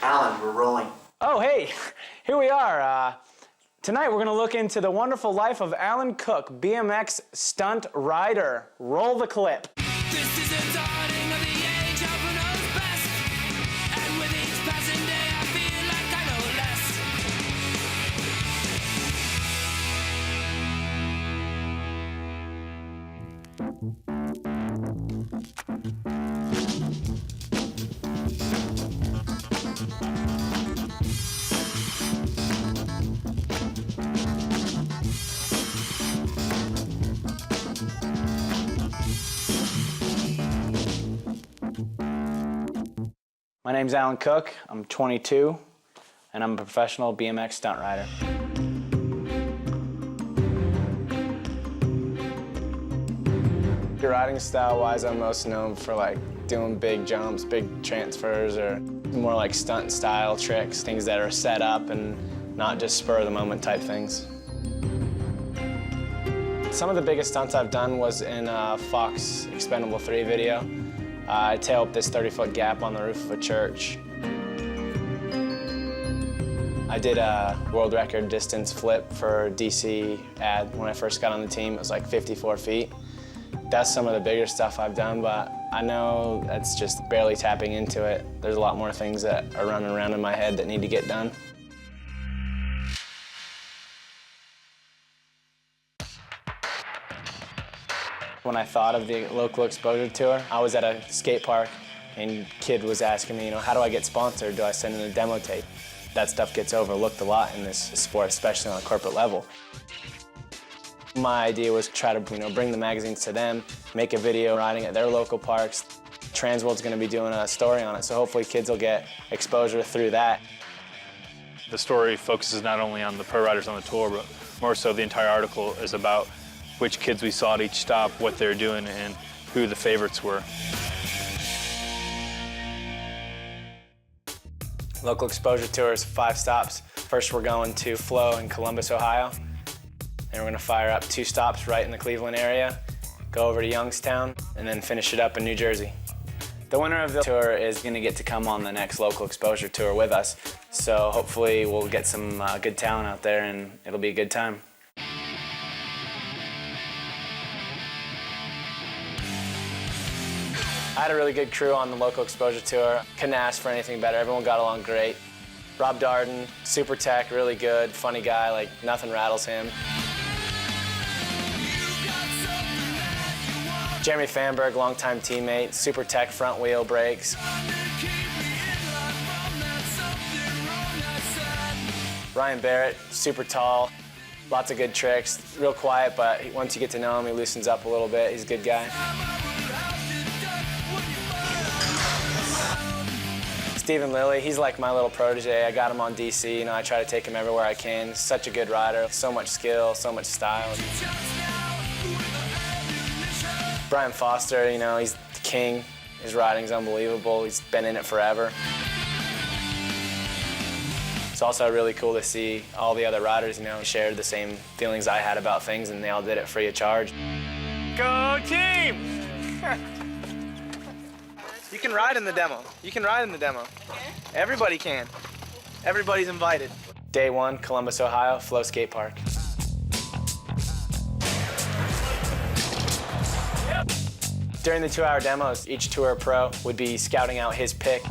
Allan, we're rolling. Oh, hey, here we are. Tonight we're going to look into the wonderful life of Allan Cooke, BMX stunt rider. Roll the clip. This is the dawning of the age of who knows best. And with each passing day I feel like I know less. My name's Allan Cooke. I'm 22, and I'm a professional BMX stunt rider. Riding style-wise, I'm most known for like doing big jumps, big transfers, or more like stunt style tricks, things that are set up and not just spur-of-the-moment type things. Some of the biggest stunts I've done was in a Fox Expendable 3 video. I tailed up this 30-foot gap on the roof of a church. I did a world record distance flip for a DC ad when I first got on the team. It was like 54 feet. That's some of the bigger stuff I've done, but I know that's just barely tapping into it. There's a lot more things that are running around in my head that need to get done. When I thought of the local exposure tour, I was at a skate park and a kid was asking me, how do I get sponsored? Do I send in a demo tape? That stuff gets overlooked a lot in this sport, especially on a corporate level. My idea was to try to bring the magazines to them, make a video riding at their local parks. Transworld's going to be doing a story on it, so hopefully kids will get exposure through that. The story focuses not only on the pro riders on the tour, but more so the entire article is about which kids we saw at each stop, what they're doing, and who the favorites were. Local exposure tour is 5 stops. First, we're going to Flow in Columbus, Ohio. And we're going to fire up 2 stops right in the Cleveland area, go over to Youngstown, and then finish it up in New Jersey. The winner of the tour is going to get to come on the next local exposure tour with us. So hopefully we'll get some good talent out there and it'll be a good time. I had a really good crew on the local exposure tour. Couldn't ask for anything better. Everyone got along great. Rob Darden, super tech, really good, funny guy, like nothing rattles him. Jeremy Fanberg, longtime teammate, super tech front wheel brakes. Ryan Barrett, super tall, lots of good tricks, real quiet, but once you get to know him, he loosens up a little bit. He's a good guy. Stephen Lilly, he's like my little protege. I got him on DC, I try to take him everywhere I can. He's such a good rider, so much skill, so much style. Brian Foster, he's the king. His riding's unbelievable. He's been in it forever. It's also really cool to see all the other riders, shared the same feelings I had about things, and they all did it free of charge. Go team! You can ride in the demo. You can ride in the demo. Everybody can. Everybody's invited. Day 1, Columbus, Ohio, Flow Skate Park. During the 2-hour demos, each tour pro would be scouting out his pick.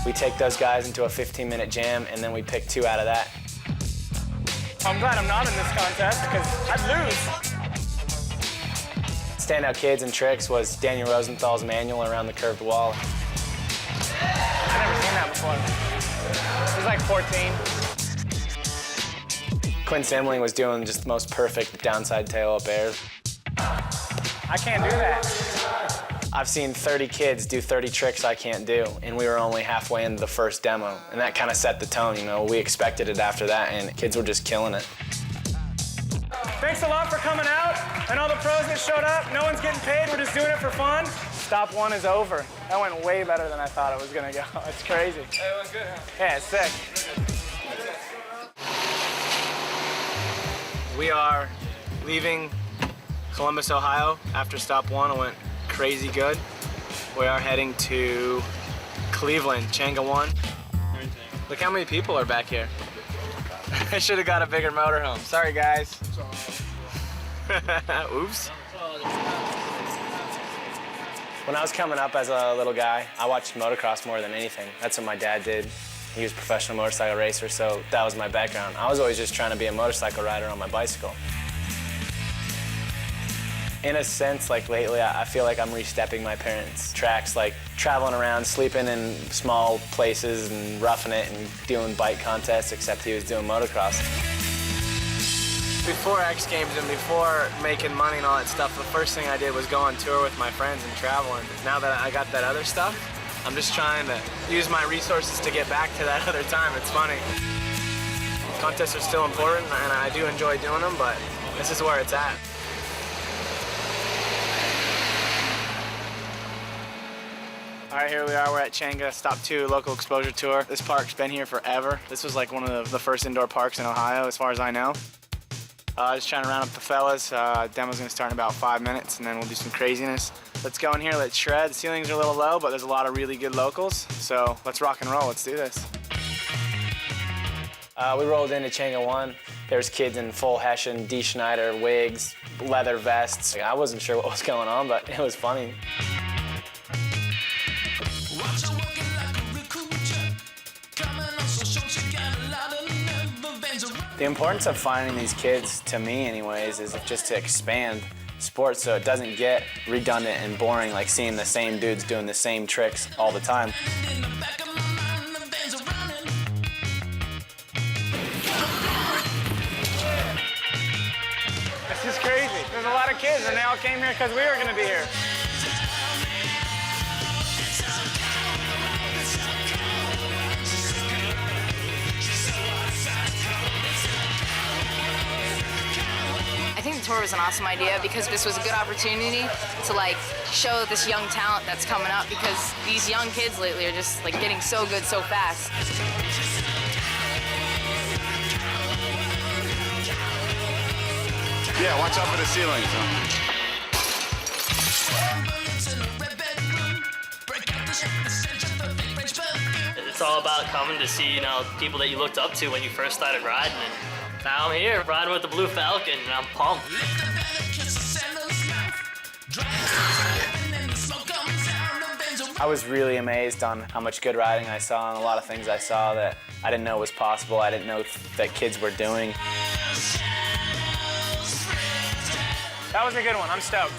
We take those guys into a 15-minute jam, and then we pick 2 out of that. I'm glad I'm not in this contest because I'd lose. Standout kids and tricks was Daniel Rosenthal's manual around the curved wall. I've never seen that before. He's like 14. Quinn Simling was doing just the most perfect downside tail-up airs. I can't do that. I've seen 30 kids do 30 tricks I can't do, and we were only halfway into the first demo, and that kind of set the tone, We expected it after that, and kids were just killing it. Thanks a lot for coming out, and all the pros that showed up. No one's getting paid, we're just doing it for fun. Stop 1 is over. That went way better than I thought it was gonna go. It's crazy. It went good, huh? Yeah, it's sick. We are leaving Columbus, Ohio after stop 1. It went crazy good. We are heading to Cleveland, Changa 1. Look how many people are back here. I should have got a bigger motorhome. Sorry, guys. Oops. When I was coming up as a little guy, I watched motocross more than anything. That's what my dad did. He was a professional motorcycle racer, so that was my background. I was always just trying to be a motorcycle rider on my bicycle. In a sense, like lately, I feel like I'm re-stepping my parents' tracks, like traveling around, sleeping in small places and roughing it and doing bike contests, except he was doing motocross. Before X Games and before making money and all that stuff, the first thing I did was go on tour with my friends and traveling. Now that I got that other stuff, I'm just trying to use my resources to get back to that other time. It's funny. Contests are still important and I do enjoy doing them, but this is where it's at. All right, here we are. We're at Changa, Stop 2 Local Exposure Tour. This park's been here forever. This was like one of the first indoor parks in Ohio, as far as I know. Just trying to round up the fellas. Demo's gonna start in about 5 minutes, and then we'll do some craziness. Let's go in here, let's shred. The ceilings are a little low, but there's a lot of really good locals. So let's rock and roll, let's do this. We rolled into Changa 1. There's kids in full Hessian, D. Schneider wigs, leather vests. I wasn't sure what was going on, but it was funny. The importance of finding these kids, to me anyways, is just to expand sports so it doesn't get redundant and boring, like seeing the same dudes doing the same tricks all the time. This is crazy. There's a lot of kids and they all came here because we were gonna be here. I think the tour was an awesome idea because this was a good opportunity to like show this young talent that's coming up, because these young kids lately are just like getting so good so fast. Yeah, watch out for the ceilings. It's all about coming to see, people that you looked up to when you first started riding. And now I'm here riding with the Blue Falcon, and I'm pumped. I was really amazed on how much good riding I saw and a lot of things I saw that I didn't know was possible. I didn't know that kids were doing. That was a good one, I'm stoked.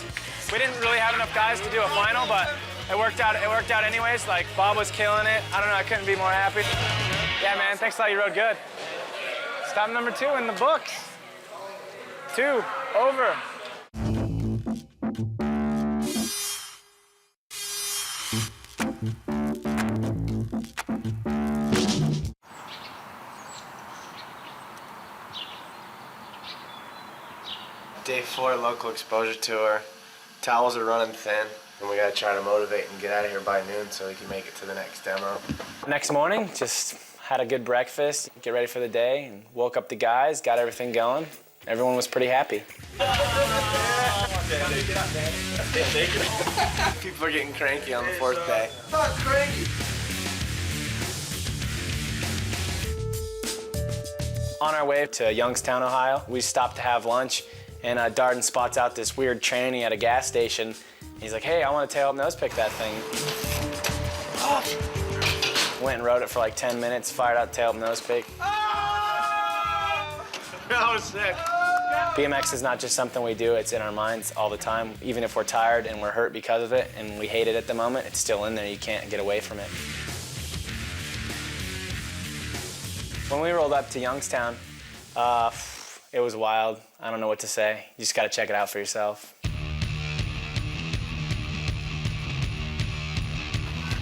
We didn't really have enough guys to do a final, but it worked out anyways. Like, Bob was killing it. I don't know, I couldn't be more happy. Yeah, man, thanks a lot, you rode good. Stop number 2 in the books. 2, over. Day 4 local exposure tour. Towels are running thin, and we gotta try to motivate and get out of here by noon so we can make it to the next demo. Next morning, just had a good breakfast, get ready for the day, and woke up the guys, got everything going. Everyone was pretty happy. People are getting cranky on the 4th day. Not cranky. On our way to Youngstown, Ohio, we stopped to have lunch, and Darden spots out this weird tranny at a gas station. He's like, hey, I want to tail up nose pick that thing. Went and rode it for like 10 minutes, fired out tail up nose pick. That was sick. BMX is not just something we do, it's in our minds all the time. Even if we're tired and we're hurt because of it and we hate it at the moment, it's still in there, you can't get away from it. When we rolled up to Youngstown, it was wild. I don't know what to say. You just gotta check it out for yourself.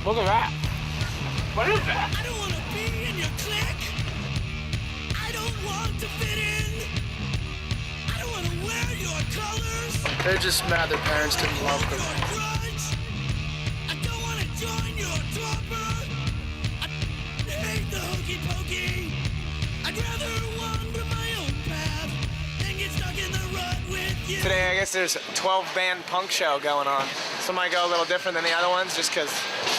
Look at that. What is that? I don't wanna be in your clique. I don't want to fit in. I don't wanna wear your colors. They're just mad their parents didn't love them. I don't wanna join your torpor. I hate the hokey pokey. I'd rather wander my own path than get stuck in the rut with you. Today, I guess there's a 12-band punk show going on. Some might go a little different than the other ones just because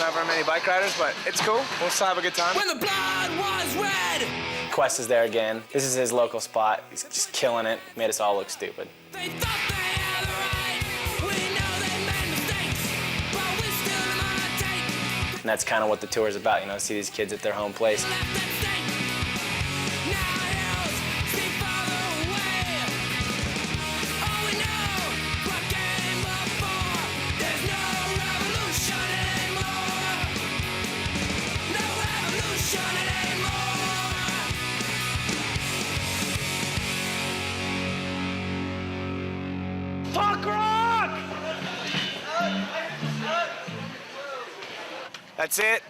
Not very many bike riders, but it's cool. We'll still have a good time. When the blood was red, Quest is there again. This is his local spot. He's just killing it. Made us all look stupid. they thought they had the right. We know they made mistakes, but we still imitate. And that's kind of what the tour is about, you know, see these kids at their home place. Left them stink. Now hills seem farther away. All we know, what came before. There's no revolution anymore. No revolution anymore. Punk rock! That's it.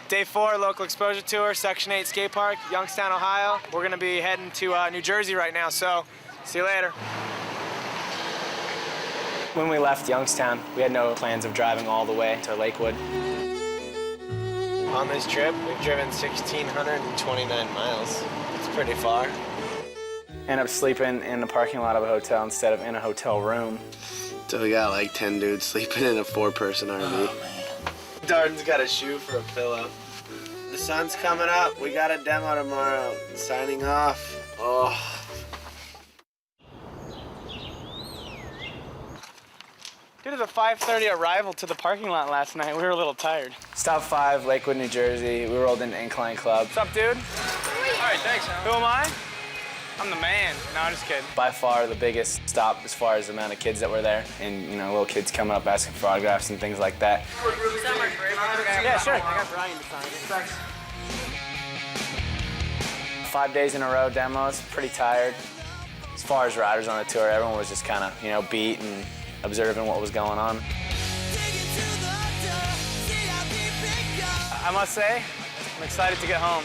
Day 4, local exposure tour, Section 8 skate park, Youngstown, Ohio. We're gonna be heading to New Jersey right now, so see you later. When we left Youngstown, we had no plans of driving all the way to Lakewood. On this trip, we've driven 1,629 miles. It's pretty far. Ended up sleeping in the parking lot of a hotel instead of in a hotel room. So we got like 10 dudes sleeping in a 4-person RV. Darden's got a shoe for a pillow. The sun's coming up. We got a demo tomorrow. Signing off. Oh. Due to the 5:30 arrival to the parking lot last night, we were a little tired. Stop 5, Lakewood, New Jersey. We rolled into Incline Club. What's up, dude? All right, thanks. Who am I? I'm the man. No, I'm just kidding. By far the biggest stop as far as the amount of kids that were there. And, you know, little kids coming up asking for autographs and things like that. Yeah, sure. I got Brian to sign it. Thanks. 5 days in a row demos, pretty tired. As far as riders on the tour, everyone was just kind of, you know, beat and observing what was going on. I must say, I'm excited to get home.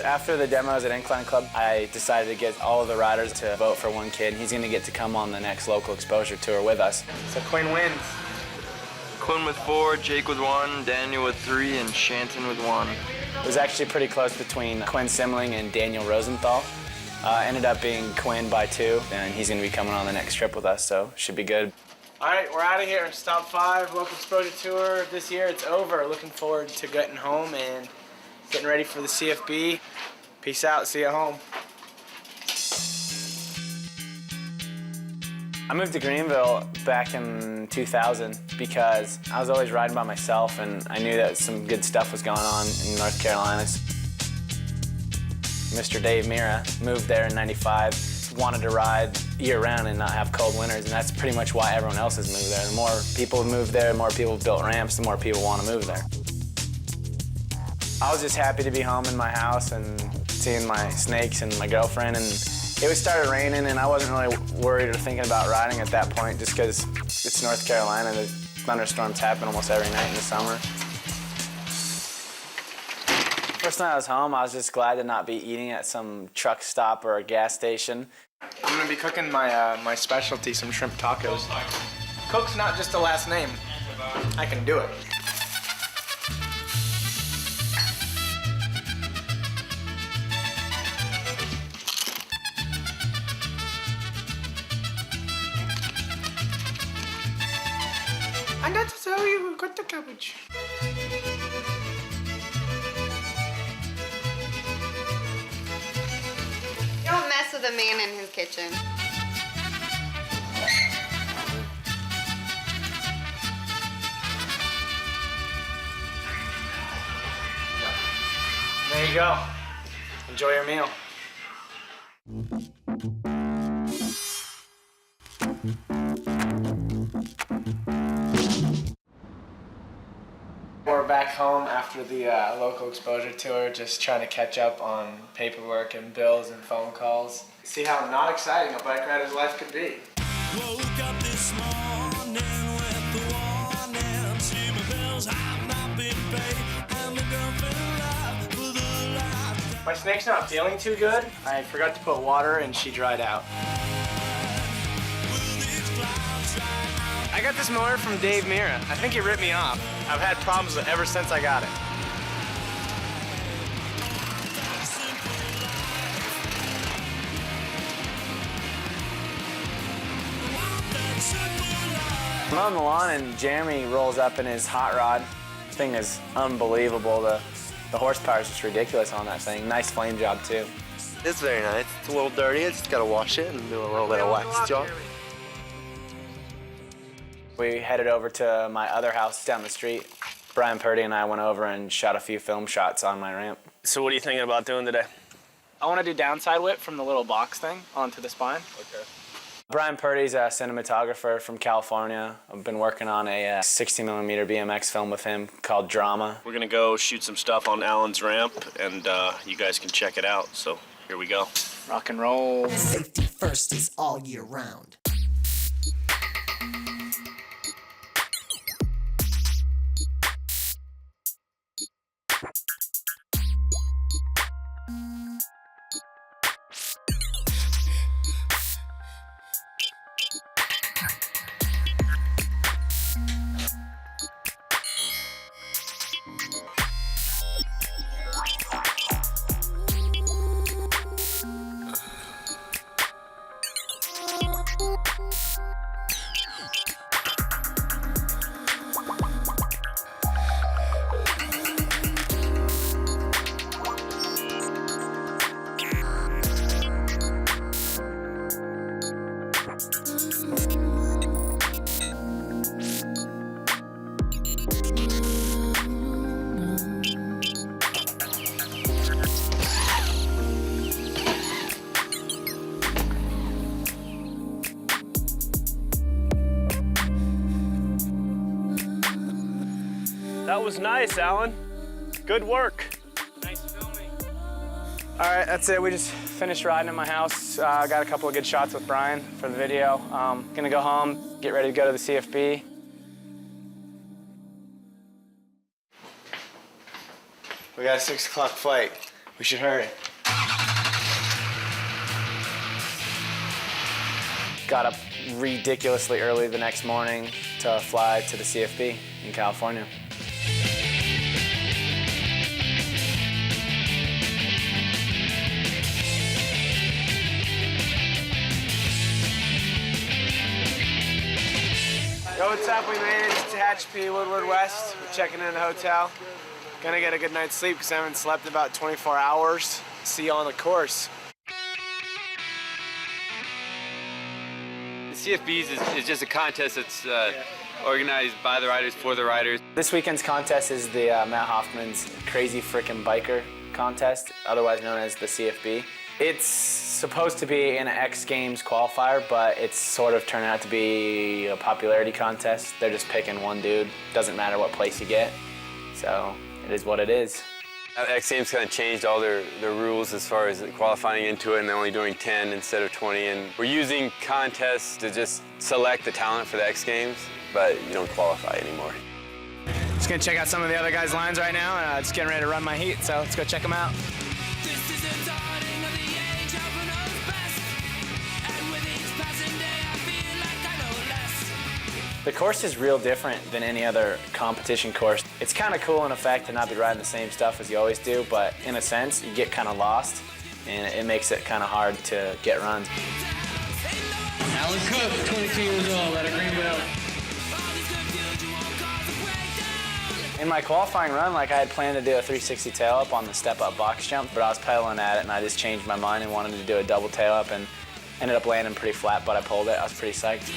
After the demos at Incline Club, I decided to get all of the riders to vote for one kid. He's going to get to come on the next local exposure tour with us. So Quinn wins. Quinn with 4, Jake with 1, Daniel with 3, and Shanton with 1. It was actually pretty close between Quinn Simling and Daniel Rosenthal. Ended up being Quinn by 2, and he's going to be coming on the next trip with us, so should be good. All right, we're out of here. Stop 5, local exposure tour. This year it's over. Looking forward to getting home and getting ready for the CFB. Peace out. See you at home. I moved to Greenville back in 2000 because I was always riding by myself, and I knew that some good stuff was going on in North Carolina. Mr. Dave Mira moved there in '95, wanted to ride year-round and not have cold winters, and that's pretty much why everyone else has moved there. The more people have moved there, the more people have built ramps, the more people want to move there. I was just happy to be home in my house and seeing my snakes and my girlfriend, and it started raining, and I wasn't really worried or thinking about riding at that point just because it's North Carolina. The thunderstorms happen almost every night in the summer. First night I was home, I was just glad to not be eating at some truck stop or a gas station. I'm gonna be cooking my specialty, some shrimp tacos. Cook's not just a last name. I can do it. And that's how you cut the cabbage. Don't mess with a man in his kitchen. There you go. Enjoy your meal. We're back home after the local exposure tour, just trying to catch up on paperwork and bills and phone calls. See how not exciting a bike rider's life could be. Woke up this morning with the warning. See my bills have not been paid, and the girlfriend left for the life. My snake's not feeling too good. I forgot to put water and she dried out. I got this motor from Dave Mira. I think he ripped me off. I've had problems with it ever since I got it. I'm on the lawn and Jeremy rolls up in his hot rod. This thing is unbelievable. The horsepower is just ridiculous on that thing. Nice flame job too. It's very nice. It's a little dirty. I just gotta wash it and do a little bit of wax job. We headed over to my other house down the street. Brian Purdy and I went over and shot a few film shots on my ramp. So what are you thinking about doing today? I want to do downside whip from the little box thing onto the spine. Okay. Brian Purdy's a cinematographer from California. I've been working on a 60mm BMX film with him called Drama. We're gonna go shoot some stuff on Allan's ramp, and you guys can check it out. So here we go. Rock and roll. Safety first is all year round. That was nice, Allan. Good work. Nice filming. All right, that's it. We just finished riding at my house. Got a couple of good shots with Brian for the video. Gonna go home, get ready to go to the CFB. We got a 6 o'clock flight. We should hurry. Got up ridiculously early the next morning to fly to the CFB in California. Yo, what's up? We made it to Hatchby, Woodward West. We're checking in the hotel. Gonna get a good night's sleep because I haven't slept in about 24 hours. See you on the course. The CFBs is just a contest that's organized by the riders for the riders. This weekend's contest is the Matt Hoffman's Crazy Frickin' Biker contest, otherwise known as the CFB. It's supposed to be an X Games qualifier, but it's sort of turned out to be a popularity contest. They're just picking one dude. Doesn't matter what place you get. So it is what it is. X Games kind of changed all their rules as far as qualifying into it, and they're only doing 10 instead of 20. And we're using contests to just select the talent for the X Games, but you don't qualify anymore. Just gonna check out some of the other guys' lines right now, and just getting ready to run my heat, so let's go check them out. The course is real different than any other competition course. It's kind of cool in effect to not be riding the same stuff as you always do, but in a sense, you get kind of lost, and it makes it kind of hard to get runs. Allan Cooke, 22 years old, at a green belt. In my qualifying run, I had planned to do a 360 tail up on the step-up box jump, but I was pedaling at it, and I just changed my mind and wanted to do a double tail up, and ended up landing pretty flat, but I pulled it. I was pretty psyched.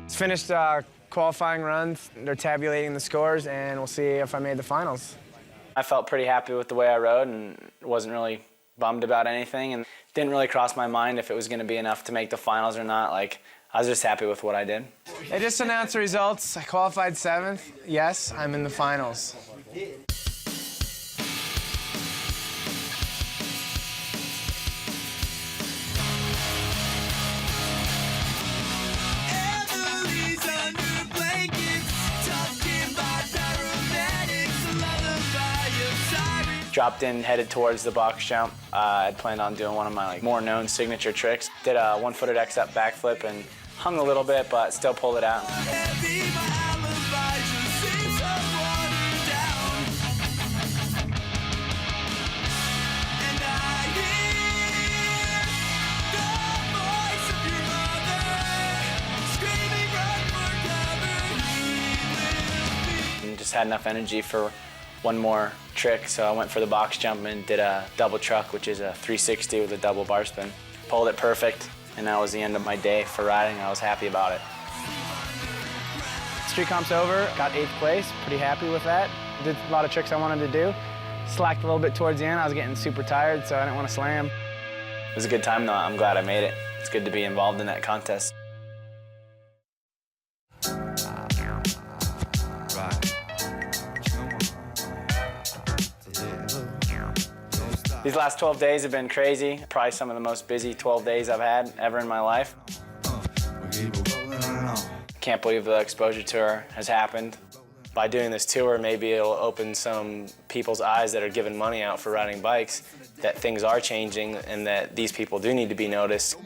Finished our qualifying runs. They're tabulating the scores, and we'll see if I made the finals. I felt pretty happy with the way I rode and wasn't really bummed about anything, and didn't really cross my mind if it was going to be enough to make the finals or not. I was just happy with what I did. They just announced the results. I qualified 7th. Yes, I'm in the finals. Dropped in, headed towards the box jump. I'd planned on doing one of my more known signature tricks. Did a one-footed X-up backflip and hung a little bit, but still pulled it out. had enough energy for one more trick, so I went for the box jump and did a double truck, which is a 360 with a double bar spin. Pulled it perfect, and that was the end of my day for riding. I was happy about it. Street comp's over, got 8th place, pretty happy with that. Did a lot of tricks I wanted to do. Slacked a little bit towards the end. I was getting super tired, so I didn't want to slam. It was a good time though. I'm glad I made it. It's good to be involved in that contest. These last 12 days have been crazy. Probably some of the most busy 12 days I've had ever in my life. Can't believe the exposure tour has happened. By doing this tour, maybe it'll open some people's eyes that are giving money out for riding bikes, that things are changing and that these people do need to be noticed.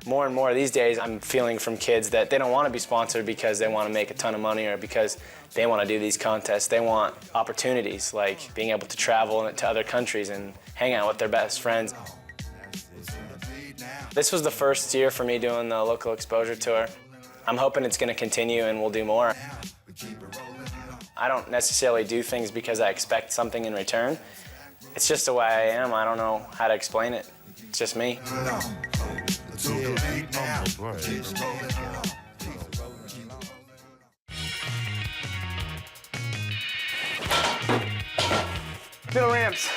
More and more these days, I'm feeling from kids that they don't want to be sponsored because they want to make a ton of money or because they want to do these contests. They want opportunities, like being able to travel to other countries and hang out with their best friends. This was the first year for me doing the local exposure tour. I'm hoping it's going to continue and we'll do more. I don't necessarily do things because I expect something in return. It's just the way I am. I don't know how to explain it. It's just me. Little ramps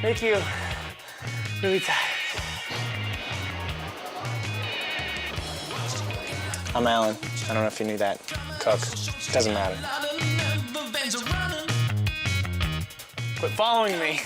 make you really tired. I'm Allan. I don't know if you knew that. Cooke. Doesn't matter. Quit following me.